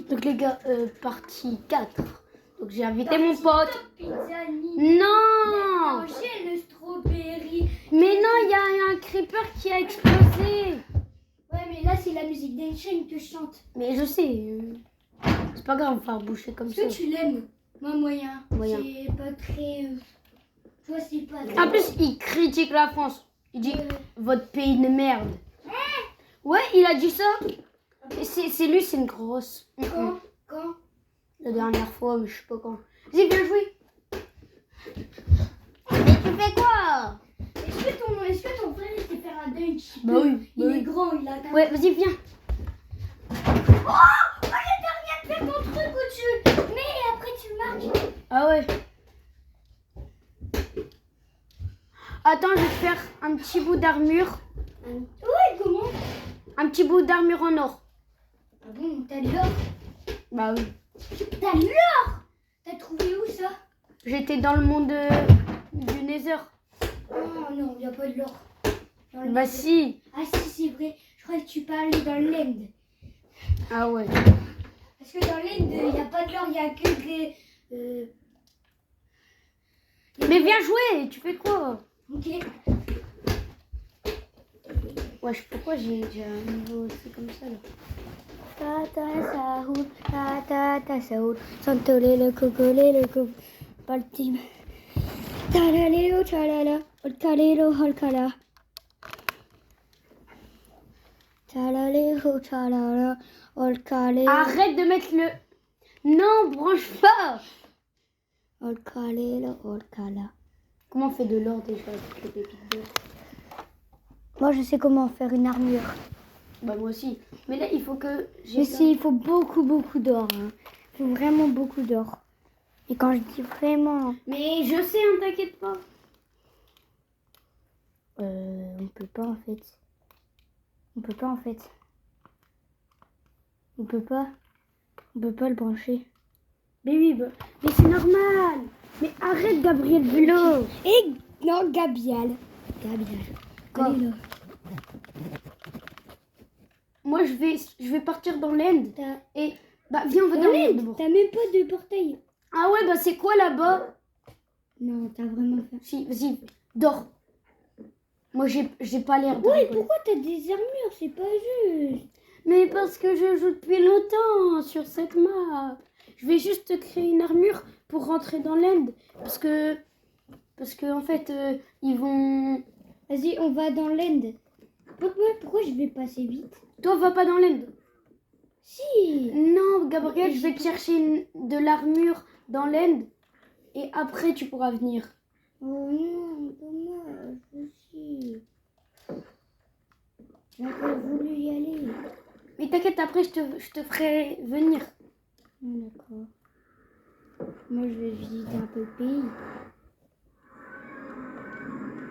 Donc les gars, partie 4. Donc j'ai invité mon pote. Pizza Non. J'ai le strawberry. Mais non, il y a un creeper qui a explosé. Ouais, mais là, c'est la musique d'Einstein que je chante. Mais je sais. C'est pas grave, on va faire boucher comme Est-ce ça. que tu l'aimes? Moi, moyen. Moyen. C'est pas très... Tu vois, c'est pas... En plus, il critique la France. Il dit votre pays de merde. Ouais, il a dit ça. Et c'est lui, c'est une grosse. Quand La dernière fois, mais je sais pas quand. Vas-y, viens jouer. Mais tu fais quoi? Est-ce que ton frère, il sait faire un dunk? Bah oui. Il est grand, il a... Ouais, vas-y, viens. Oh, j'ai terminé de faire ton truc où tu... Mais après, tu marques. Ah ouais. Attends, je vais te faire un petit bout d'armure. Ouais, comment? Un petit bout d'armure en or. Ah bon, t'as de l'or? Bah oui. T'as de l'or? T'as trouvé où ça? J'étais dans le monde du Nether. Oh non, il n'y a pas de l'or. Bah si. Ah si, c'est vrai. Je crois que tu parlais dans l'End. Ah ouais. Parce que dans l'End, il n'y a pas de l'or, il n'y a que des... Mais viens jouer, tu fais quoi? Ok. Wesh, pourquoi j'ai un niveau aussi comme ça là? Ta saoul, santolé le cocolé le co, baltim. Talaleo chalala, olkalelo holkala. Talaleo chalala, olkalelo. Arrête de mettre le... Non, branche pas. Olkalelo olkala. Comment on fait de l'or déjà avec les pépites d'or? Moi, je sais comment faire une armure. Bah moi aussi. Mais là, il faut que... Mais si, il faut beaucoup d'or. Hein. Il faut vraiment beaucoup d'or. Et quand je dis vraiment... Mais je sais, hein, t'inquiète pas. On peut pas en fait. On peut pas le brancher. Mais oui, bah... Mais c'est normal. Mais arrête, Gabriel Bulot. Et non, Gabriel. Quoi? Allez, là. Moi, je vais partir dans l'End. Et... Bah, viens, on va Dans dormir l'End, d'abord. t'as même pas de portail. Ah ouais, bah c'est quoi là-bas? Non, t'as vraiment fait. Si, vas-y, dors. Moi, j'ai pas l'air de Ouais, rigoler. pourquoi t'as des armures? C'est pas juste. Mais parce que je joue depuis longtemps sur cette map. Je vais juste créer une armure pour rentrer dans l'End. Parce que en fait, ils vont... Vas-y, on va dans l'End. Pourquoi je vais passer vite? Toi, va pas dans l'End. Si. Non, Gabriel, je vais te chercher de l'armure dans l'End. Et après, tu pourras venir. Oh non, dommage, aussi. J'aurais voulu y aller. Mais t'inquiète, après, je te ferai venir. Oh, d'accord. Moi, je vais visiter un peu le pays.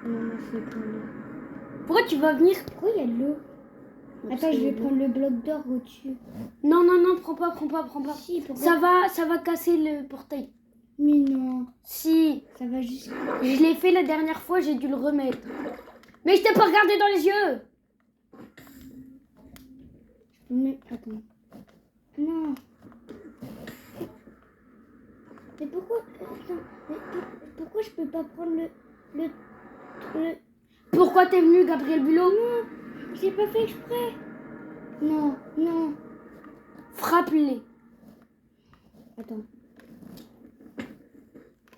Non, moi, c'est pas l'eau. Pourquoi tu vas venir? Pourquoi il y a de l'eau? Attends, je vais prendre le bloc d'or au-dessus. Non, prends pas. Si, pourquoi? Ça va casser le portail. Mais non, Si, ça va juste... je l'ai fait la dernière fois, j'ai dû le remettre. Mais je t'ai pas regardé dans les yeux. Mais attends. Non. Mais pourquoi... Attends, mais pourquoi je peux pas prendre le... Pourquoi t'es venu, Gabriel Bulot? Non, j'ai pas fait exprès. Non. Frappe-les. Attends,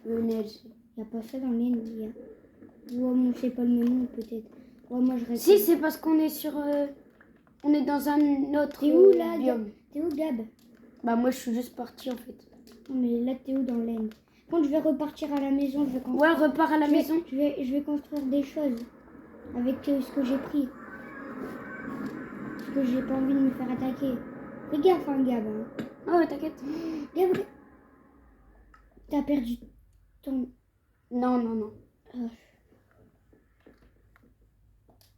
Neige. y a pas ça dans les India. Ouais, moi, c'est pas le même nom, peut-être. Ouais, moi, je reste... Si, c'est parce qu'on est sur... on est dans un autre T'es où, là, biome. T'es où, Gab? Bah moi, je suis juste partie, en fait. Non, mais là, t'es où dans l'Inde? Quand je vais repartir à la maison, je vais construire... Ouais, repars à la maison. Je vais construire des choses avec ce que j'ai pris. Parce que j'ai pas envie de me faire attaquer. Fais gaffe, hein, Gab. Hein. Ah ouais, t'inquiète. Gab, t'as perdu ton... Non. Ah.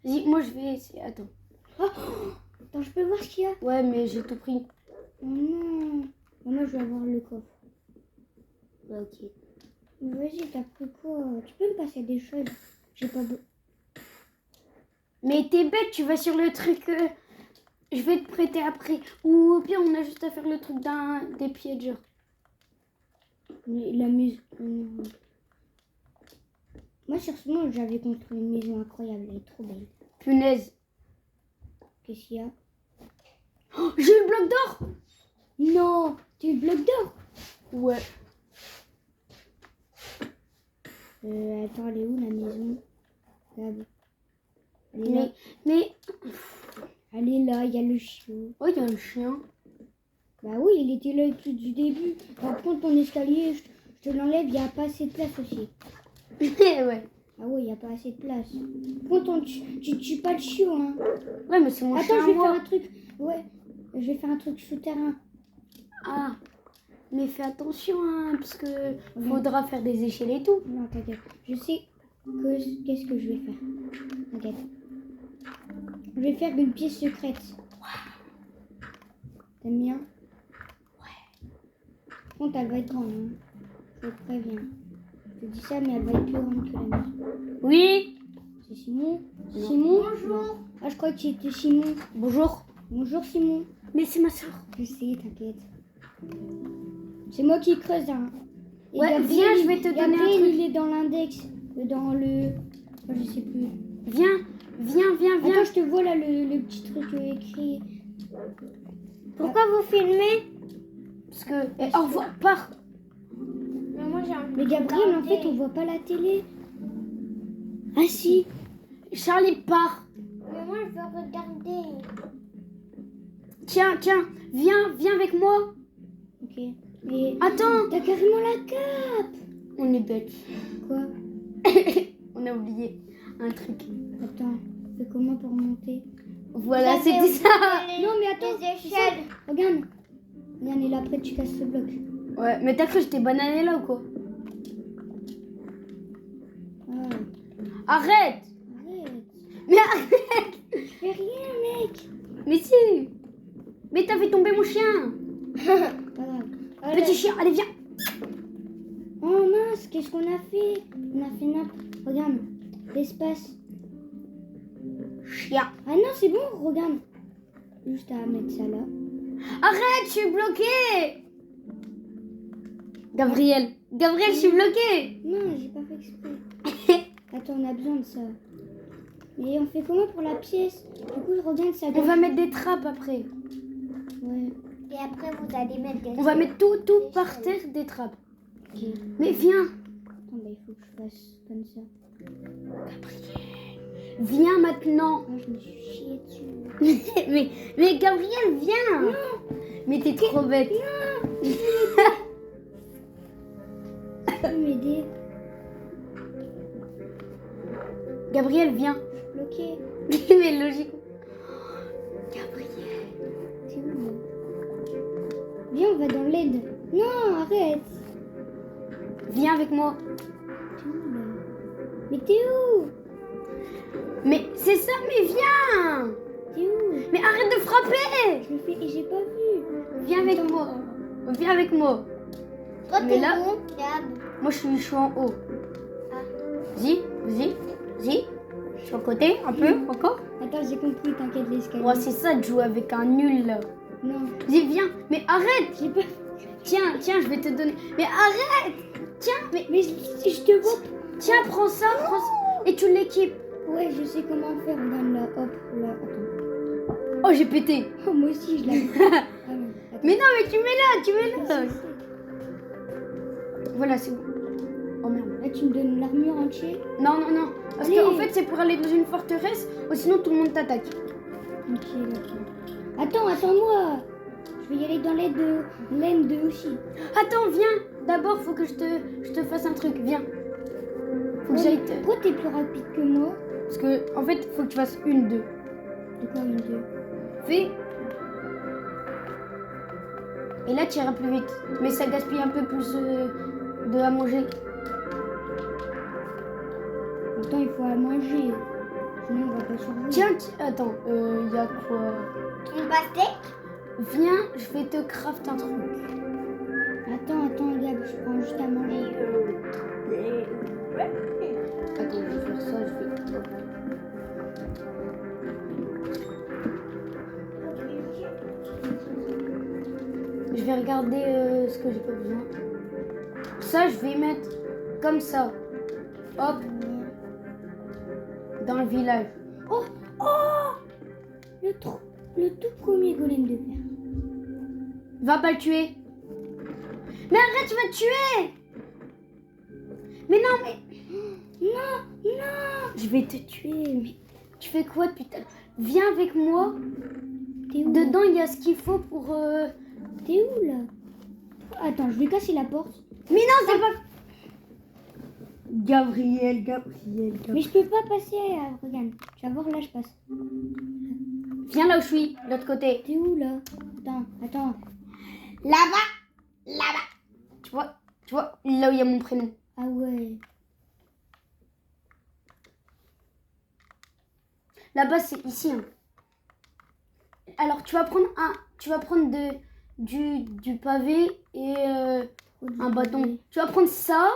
Vas-y, moi, je vais essayer. Attends. Oh, attends, je peux voir ce qu'il y a? Ouais, mais j'ai tout pris. Oh non. Moi, je vais avoir le coffre. Bah, ok. Vas-y, t'as pris quoi? Tu peux me passer des choses? J'ai pas... Mais t'es bête, tu vas sur le truc Je vais te prêter après. Ou au pire, on a juste à faire le truc des pieds de genre. Mais la maison. Moi, sur ce moment, j'avais construit une maison incroyable. Elle est trop belle. Punaise. Qu'est-ce qu'il y a? Oh, j'ai eu le bloc d'or. Non, tu es le bloc d'or. Ouais. Attends, elle est où la maison? Regarde. Elle est là. Mais... Elle est là, il y a le chiot. Oh, il y a un chien. Bah oui, il était là depuis du début. Par contre, ton escalier, je te l'enlève, il n'y a pas assez de place aussi. Ouais. Ah oui, il n'y a pas assez de place. Par contre, tu tues pas le chiot, hein. Ouais, mais c'est mon chien. Attends, je vais moi. faire un truc. Ouais, je vais faire un truc souterrain. Ah. Mais fais attention, hein, parce que faudra faire des échelles et tout. Non, t'inquiète. Je sais qu'est-ce que je vais faire. T'inquiète. Je vais faire une pièce secrète. T'aimes bien? Ouais. Par contre, elle va être grande, hein. Je te préviens. Je te dis ça, mais elle va être plus grande que la maison. Oui. C'est Simon? Simon? Bonjour. Ah, je crois que c'était Simon. Bonjour. Bonjour Simon. Mais c'est ma soeur. Je sais, t'inquiète. C'est moi qui creuse, hein. Et Ouais, Gabriel, viens, je vais te donner un Gabriel, truc. il est dans l'index. Dans le... Oh, je sais plus. Viens. Attends, je te vois là le petit truc écrit. Pourquoi vous filmez? Parce que... au revoir, pars. Mais moi j'ai envie Mais de Gabriel, en regarder. fait, on voit pas la télé. Ah si. Charlie, pars. Mais moi je veux regarder. Tiens, viens avec moi. Ok. Mais Attends. t'as carrément la cape. On est bête. Quoi? On a oublié un truc. Attends, fais comment pour monter? Voilà, Ça fait c'était ça. Non, mais attends, Les c'est échelles. ça. Regarde. Regarde, et là après tu casses ce bloc. Ouais, mais t'as cru que j'étais banané là ou quoi? Ah, Arrête. arrête. Mais arrête. Je fais rien, mec. Mais si. Mais t'as fait tomber mon chien. Pas grave. Voilà. Petit chien, allez, viens. Oh mince, qu'est-ce qu'on a fait? On a fait Regarde, l'espace. Chien. Ah non, c'est bon, regarde. Juste à mettre ça là. Arrête, je suis bloquée. Gabriel, je suis bloquée. Non, j'ai pas fait exprès. Attends, on a besoin de ça. Mais on fait comment pour la pièce? Du coup, je regarde ça. On va mettre des trappes après. Ouais. Et après vous allez mettre des On va mettre tout par terre, des trappes. Ok. Mais viens. Attends, bah, il faut que je fasse comme ça. Viens maintenant. Moi, je me suis chiée dessus. mais Gabriel, viens. Mais t'es trop bête. Tu peux m'aider? Gabriel, viens. Bloqué. Mais logique. Gabriel. C'est où là? Viens, on va dans l'aide. Non, arrête. Viens avec moi. T'es où là? Mais t'es où? Mais c'est ça, mais viens. T'es où? Mais arrête de frapper. Je le fais et j'ai pas vu. Viens avec moi. Viens avec moi. Toi Mais t'es là- bon, Gab. Moi, je suis en haut. Ah. Vas-y. Je suis à côté, un peu, encore. Attends, j'ai compris, t'inquiète, l'escalier. Ouais, c'est ça de jouer avec un nul, là. Non, Vas-y, viens. Mais arrête. j'ai pas. Tiens, je vais te donner. Mais arrête. Tiens, Mais je te vois. tiens, prends ça. Et tu l'équipes. Ouais, je sais comment faire. Regarde là, hop, là, attends. Oh, j'ai pété. Oh, moi aussi, je l'avais. Ah non, attends. Mais non, mais tu mets là. Je sais. Voilà, c'est bon. Oh merde. Là, tu me donnes l'armure entière. Non. Parce Allez. qu'en fait, c'est pour aller dans une forteresse, ou sinon tout le monde t'attaque. Ok, d'accord. Attends-moi. Je vais y aller dans l'aide de aussi. Attends, viens. D'abord, faut que je te fasse un truc. Viens. Faut que j'aille te... Pourquoi t'es plus rapide que moi? Parce que, en fait, faut que tu fasses 1, 2. De quoi une deux? Fais. Et là, tu iras plus vite. Mais ça gaspille un peu plus de à manger. Attends, il faut à manger. Sinon, on va pas survivre. Tiens, attends, y a quoi? Une pastèque. Viens, je vais te craft un truc. Attends, Gab, je prends juste à manger. Attends, je vais faire ça, je vais... Je vais regarder ce que j'ai pas besoin. Ça, je vais mettre comme ça. Hop, dans le village. Oh, oh, le tout premier golem de fer. Va pas le tuer. Mais arrête, tu vas te tuer. Mais non, mais... Non, non. Je vais te tuer, mais... Tu fais quoi depuis tout à l'heure? Viens avec moi. T'es où? Dedans, il y a ce qu'il faut pour... T'es où là? Attends, je vais casser la porte. Mais non, c'est pas... Gabriel. Mais je peux pas passer. Regarde, tu vas voir, là je passe. Viens là où je suis, de l'autre côté. T'es où là? Attends. Là-bas. Tu vois, là où il y a mon prénom. Ah ouais. Là-bas, c'est ici. Hein. Alors, tu vas prendre du pavé et un bâton. Tu vas prendre ça.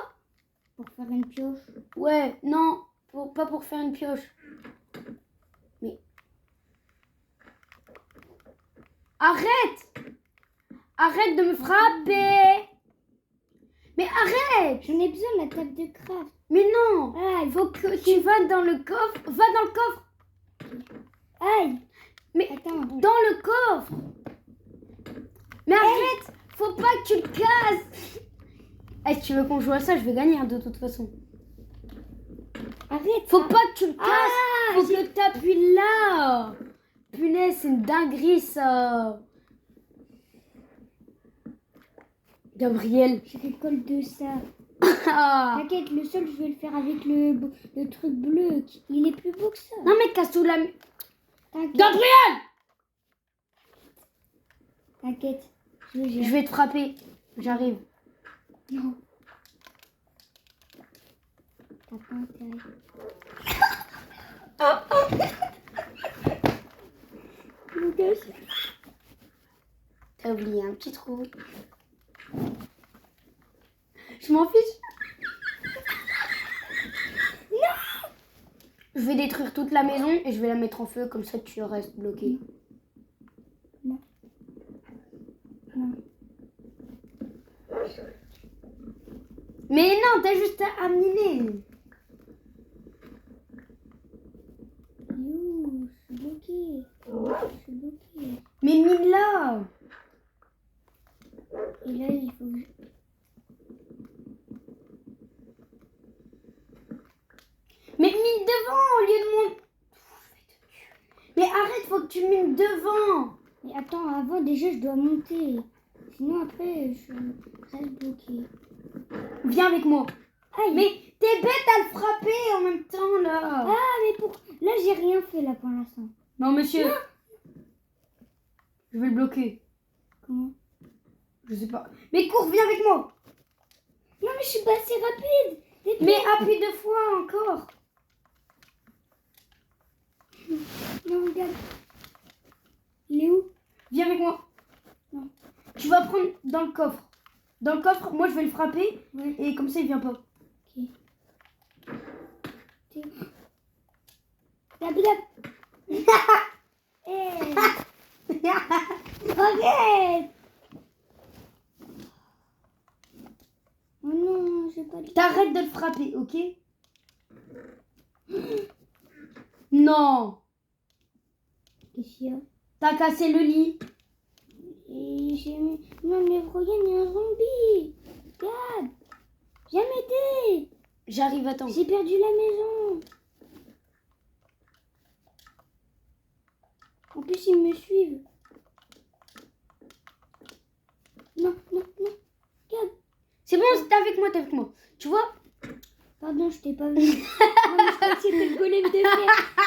Pour faire une pioche. Ouais, non, pas pour faire une pioche. Mais... Arrête de me frapper. Mais arrête. J'en ai besoin de la table de craft. Mais non. Ah, Il faut que tu vas dans le coffre. Va dans le coffre. aïe. Mais Attends. dans le coffre. Mais arrête. Faut pas que tu te casses. Si tu veux qu'on joue à ça, je vais gagner hein, de toute façon. Arrête. Faut pas que tu te casses. Ah, Faut que t'appuies là. Punaise, c'est une dinguerie ça. Gabriel. Je récolte de ça. Ah. T'inquiète, le sol, je vais le faire avec le truc bleu. Il est plus beau que ça. Non mais casse tout la... T'inquiète. Gabriel. T'inquiète. Je Je vais te frapper. J'arrive. Non. T'as pas intérêt. Mon gosse. T'as oublié un petit trou. Je m'en fiche. Non. Je vais détruire toute la maison et je vais la mettre en feu, comme ça tu restes bloqué. Non. Mais non, t'as juste à miner. You, je suis bloquée. Je suis bloquée. Mais mine là. Et là, il faut que je... Mais mine devant au lieu de mon... Mais arrête, faut que tu mines devant. Mais attends, avant, déjà, je dois monter. Sinon, après, je reste bloquée. Viens avec moi. Aïe. Mais t'es bête à le frapper en même temps là. Ah, mais pour... Là, j'ai rien fait, là, pour l'instant. Non monsieur. Je vais le bloquer. Comment? Je sais pas. Mais cours, viens avec moi. Non, mais je suis pas assez rapide. Mais appuie 2 fois encore. Non, regarde. Il est où? Viens avec moi. Non. Tu vas prendre dans le coffre. Dans le coffre, moi je vais le frapper. Ouais. Et comme ça il vient pas. Ok. T'es où? Gab. Hey. Arrête. Oh non, j'ai pas de... T'arrêtes de le frapper, ok? Non. Qu'est-ce qu'il y a? T'as cassé le lit. Et j'ai mis... Non, mais regarde, il y a un zombie. Gab. Viens m'aider. J'arrive, attends. J'ai perdu la maison. En plus, ils me suivent. Non. Gab. C'est bon, t'es avec moi. Tu vois? Pardon, je t'ai pas vu. Non, mais je croyais que c'était le golem de fer.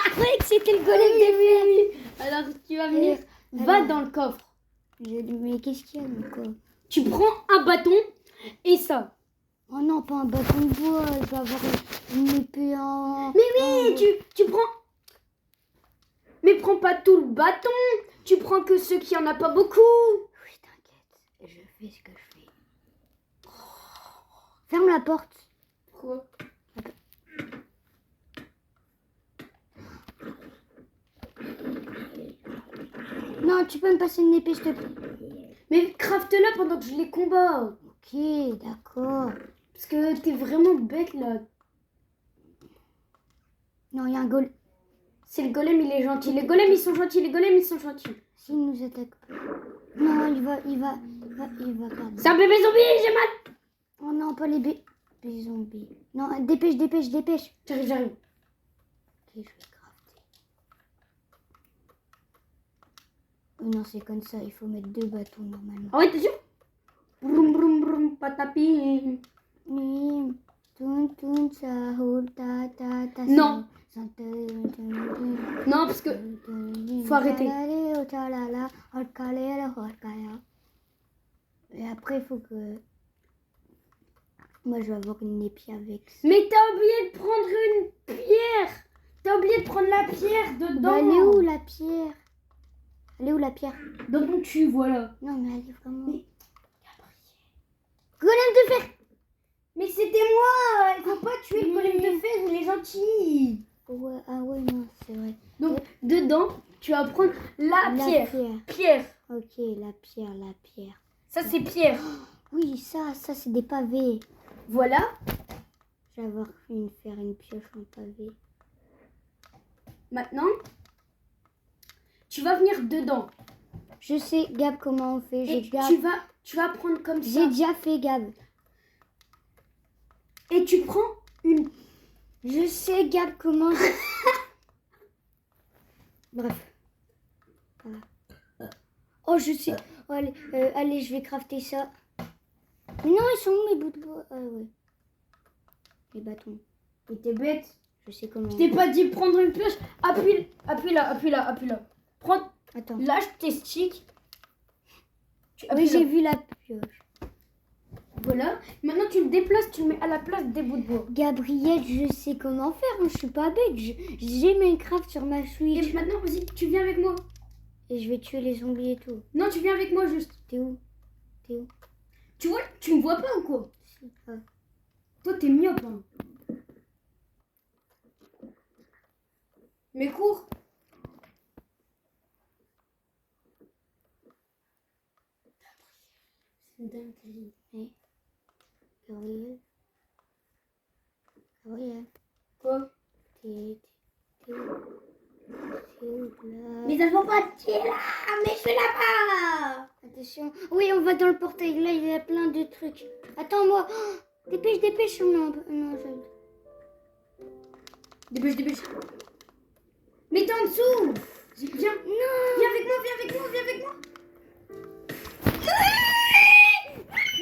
Je croyais que c'était le golem de fer. Alors tu vas venir. Va alors. dans le coffre. Mais qu'est-ce qu'il y a, quoi? Tu prends un bâton et ça. Oh non, pas un bâton de bois. Il va avoir une épée en... Mais oui, tu prends... Mais prends pas tout le bâton. Tu prends que ceux qui en a pas beaucoup. Oui, t'inquiète. Je fais ce que je fais. Ferme la porte. Pourquoi? Non, tu peux me passer une épée, s'il te plaît. Mais crafte-la pendant que je les combats. Ok, d'accord. Parce que t'es vraiment bête là. Non, il y a un golem. C'est le golem, il est gentil. Les golems, ils sont gentils. Les golems, ils sont gentils. S'il nous attaque pas. Non, il va garder. C'est un bébé zombie, j'ai mal. Oh non, pas les zombies. Non, dépêche. J'arrive. Ok, je vais crafter. Oh non, c'est comme ça, il faut mettre 2 bâtons normalement. Ah ouais, t'es sûr? Broum, broum, broum, patapi. Nim, tun, sahur, ta. Non. Non, Non, parce que faut arrêter. Et après, il faut que... Moi, je vais avoir une épée avec ça. Mais t'as oublié de prendre une pierre. T'as oublié de prendre la pierre dedans. Bah, elle est où la pierre? Elle est où la pierre? Dans ton cul, voilà. Non, mais elle est vraiment... Mais- Golem de fer! Mais c'était moi. Il faut pas tuer le golem de fer, il est gentil. Ouais, ah ouais, non, c'est vrai. Donc, dedans, tu vas prendre la pierre. Pierre. Ok, la pierre. Ça, c'est pierre. Oui, ça, c'est des pavés. Voilà. Je vais avoir faire une pioche en pavé. Maintenant, tu vas venir dedans. Je sais, Gab, comment on fait. Et tu vas prendre comme J'ai ça. déjà fait, Gab. Et tu prends une... Je sais, Gab, comment... Bref. Voilà. Oh, je sais. Oh, allez, je vais crafter ça. Mais non, ils sont où mes bouts de bois? Ah ouais. Les bâtons. Mais t'es bête. Je sais comment. Je t'ai pas dit prendre une pioche. Appuie là. Prends... Attends. Lâche tes sticks. Oui, appuies j'ai là. vu la pioche. Voilà. Maintenant, tu le déplaces, tu le mets à la place des bouts de bois. Gabriel, je sais comment faire. Moi, je suis pas bête. J'ai Minecraft sur ma Switch. Et maintenant, vas-y, tu viens avec moi. Et je vais tuer les zombies et tout. Non, tu viens avec moi juste. T'es où? Tu vois, tu me vois pas ou quoi? Ah. Toi, t'es myope. Hein. Mais cours. C'est une dinguerie. Gabriel. Quoi? T'es où là? Mais elles vont pas te tirer là. Mais je suis là-bas. Attention. Oui, on va dans le portail. Là, il y a plein de trucs. Attends-moi. Oh, dépêche. Non, Dépêche. Mais t'es en dessous. Viens. non. Viens avec moi.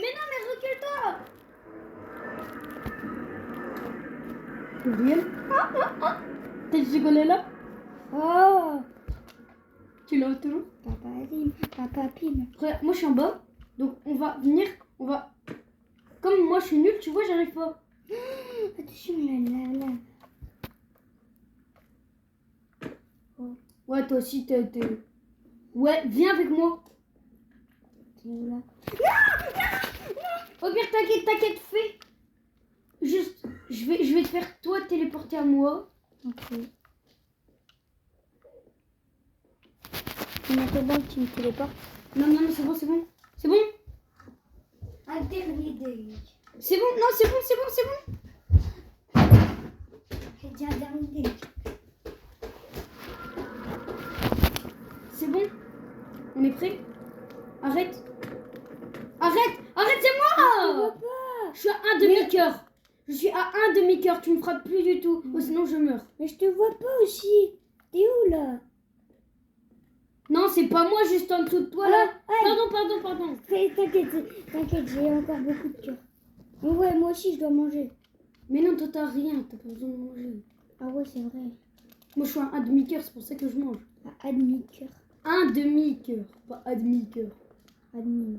Mais non, mais recule-toi. Gabriel. T'as du chocolat là? Oh. Tu l'as toujours? Papa Pim. Regarde, moi je suis en bas. Donc on va venir. Comme moi je suis nulle, tu vois, j'arrive pas. Attention, là. Ouais, toi aussi t'es... Ouais, viens avec moi. T'es où là? Au pire, t'inquiète, fais. Juste, je vais te faire toi téléporter à moi. Ok. En attendant que tu me téléportes. Non, c'est bon. C'est bon? Un dernier deuil. C'est bon, non, c'est bon. J'ai dit un dernier deuil. C'est bon? On est prêt? Arrête, c'est moi! Je suis à un demi-cœur. Tu me frappes plus du tout. Oh, sinon je meurs. Mais je te vois pas aussi. T'es où là? Non, c'est pas moi, juste en dessous de toi là. Aïe. Pardon. T'inquiète, j'ai encore beaucoup de cœur. Mais ouais, moi aussi je dois manger. Mais non, toi t'as rien, t'as pas besoin de manger. Ah ouais, c'est vrai. Moi je suis un demi-cœur, c'est pour ça que je mange. À demi-cœur. Un demi-cœur, pas demi-cœur. Admin.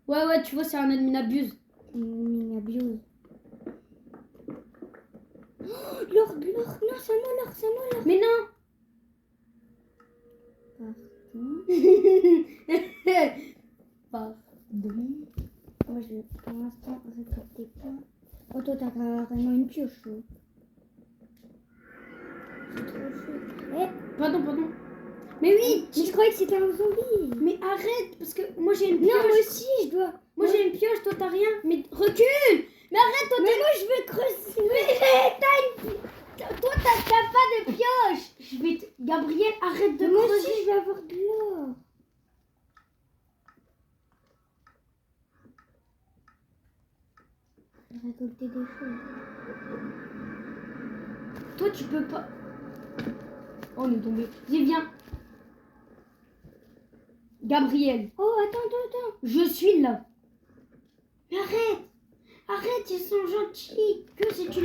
Ouais, tu vois, c'est un admin abuse. Abuse. Oh, l'or. Non, c'est moi l'or. Mais non. Pardon. Moi, je vais pour l'instant récolter plein. Oh, toi, t'as carrément une pioche. C'est trop chaud. Pardon. Mais oui, Mais je croyais que c'était un zombie. mais arrête, parce que moi j'ai une Non, pioche. moi aussi, je dois. Moi j'ai une pioche, toi t'as rien. Mais recule. Mais arrête, toi Mais moi, je veux creuser. toi t'as pas de pioche. Je vais te... Gabriel, arrête de Moi creuser. aussi, je vais avoir de l'or. Je vais récolter des choses. Toi tu peux pas. Oh, on est tombé. Vas-y, viens. Gabriel, Oh, attends. je suis là. Mais arrête. Arrête, ils sont gentils. Que c'est tu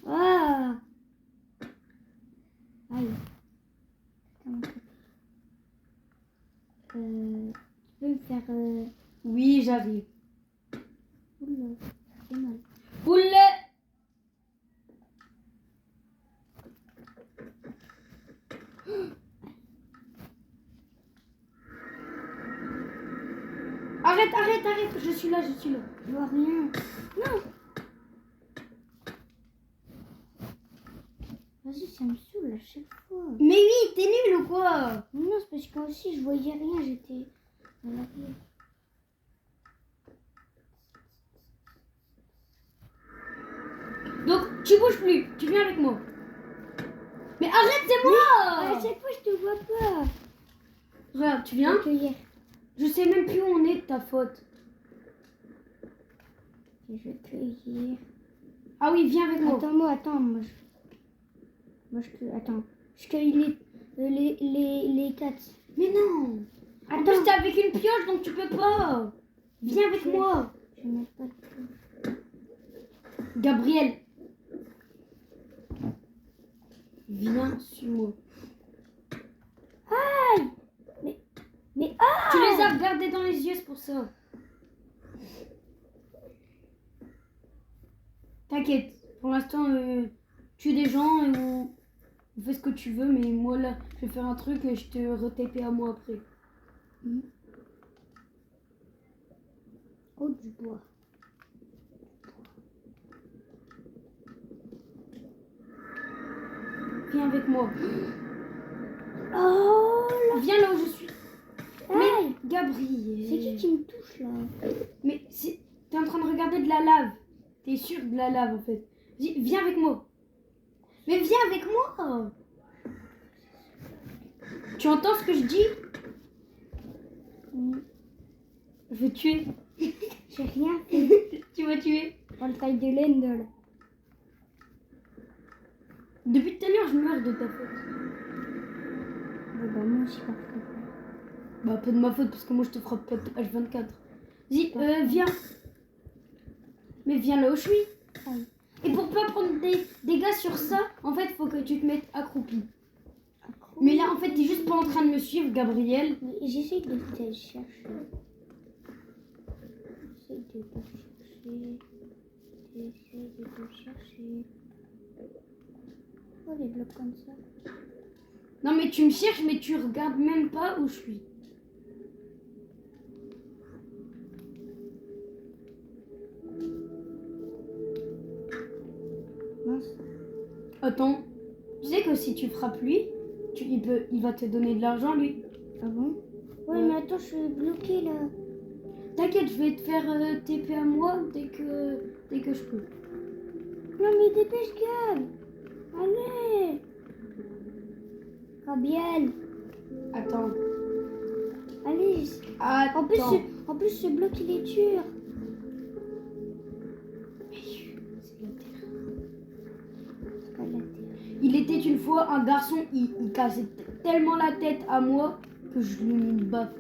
Ah. Aïe. Attends. Tu peux me faire... Oui, j'arrive. Oula, c'est mal. Oula. Arrête, je suis là. Je vois rien. Non. Vas-y, ça me saoule à chaque fois. Mais oui, t'es nul ou quoi? Non, c'est parce que moi aussi, je voyais rien, j'étais à l'arrière. Donc, tu bouges plus, tu viens avec moi. Mais arrête, c'est À moi. chaque fois, je te vois pas. Regarde, tu viens. Cueillir. Je sais même plus où on est de ta faute. Et je vais cueillir. Ah oui, viens avec moi. Attends, moi je cueille. Attends. Je cueille les 4. Mais non. En Attends. plus, t'es avec une pioche, donc tu peux pas. Viens avec moi. Je vais mettre pas de pioche. Gabriel. Viens, suis-moi. Aïe. Mais ah. Tu les as regardés dans les yeux, c'est pour ça. T'inquiète, pour l'instant, tue des gens ou fais ce que tu veux, mais moi là, je vais faire un truc et je te re-TP à moi après. Oh, du bois. Viens avec moi. Oh là. Viens là où je suis. Aïe. Mais Gabriel. C'est qui me touche là? Mais t'es en train de regarder de la lave. T'es sûr de la lave en fait. Viens avec moi. Mais viens avec moi. Tu entends ce que je dis? Je vais tuer. J'ai rien fait. Tu vas tuer. Dans le taille de l'end là. Depuis tout à l'heure, je meurs de ta faute. Bah, moi aussi, parfois. Bah, pas de ma faute parce que moi je te frappe pas de H24. Vas-y, viens. Mais viens là où je suis. Aïe. Et pour pas prendre des dégâts sur ça, en fait, faut que tu te mettes accroupi. Mais là, en fait, t'es juste pas en train de me suivre, Gabriel. Mais j'essaie de te chercher. J'essaie de te chercher. J'essaie de te chercher. Oh, les blocs comme ça. Non, mais tu me cherches, mais tu regardes même pas où je suis. Mince. Attends, tu sais que si tu frappes lui, il va te donner de l'argent, lui. Ah bon? Ouais, Ouais. mais attends, je suis bloquée là. T'inquiète, je vais te faire TP à moi dès que je peux. Non, mais dépêche, Gab. Allez. Gabriel. Attends. Allez. Attends. En plus, ce bloc, il est dur. C'est la terre. C'est pas la terre. Il était une fois un garçon, il cassait tellement la tête à moi que je lui ai mis une baffe.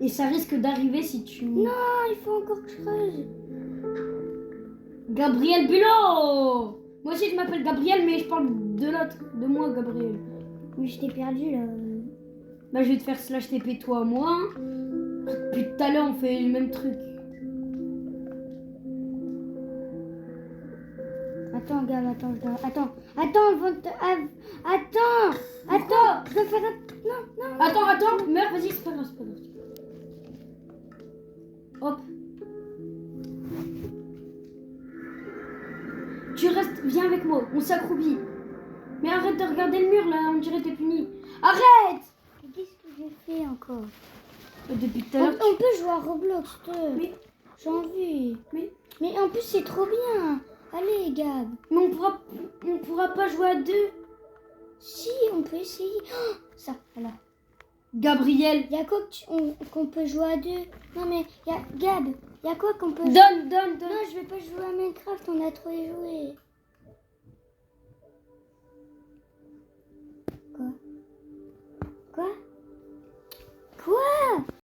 Et ça risque d'arriver si tu... Non, il faut encore que je creuse. Gabriel Bulot. Moi aussi je m'appelle Gabriel, mais je parle de l'autre, de moi Gabriel. Mais je t'ai perdu là. Bah je vais te faire slash TP toi moi. Depuis tout à l'heure on fait le même truc. Attends, Gab, attends, je dois... Attends, je dois faire un... Non. Attends, meurs, vas-y, c'est pas grave. Hop. Tu restes, viens avec moi, on s'accroupit. Mais arrête de regarder le mur là, on dirait que t'es puni. Arrête! Mais qu'est-ce que j'ai fait encore? Depuis tout à On, l'heure. on peut jouer à Roblox, Mais, j'ai envie. mais, Mais en plus, c'est trop bien. Allez, Gab. mais on pourra pas jouer à deux. Si, on peut essayer. Oh, ça, voilà. Gabriel, Il y a quoi qu'on peut jouer à deux? Non, mais il y a Gab. Il y a quoi qu'on peut donne. Non, je vais pas jouer à Minecraft, on a trop joué. Quoi? Quoi? Quoi?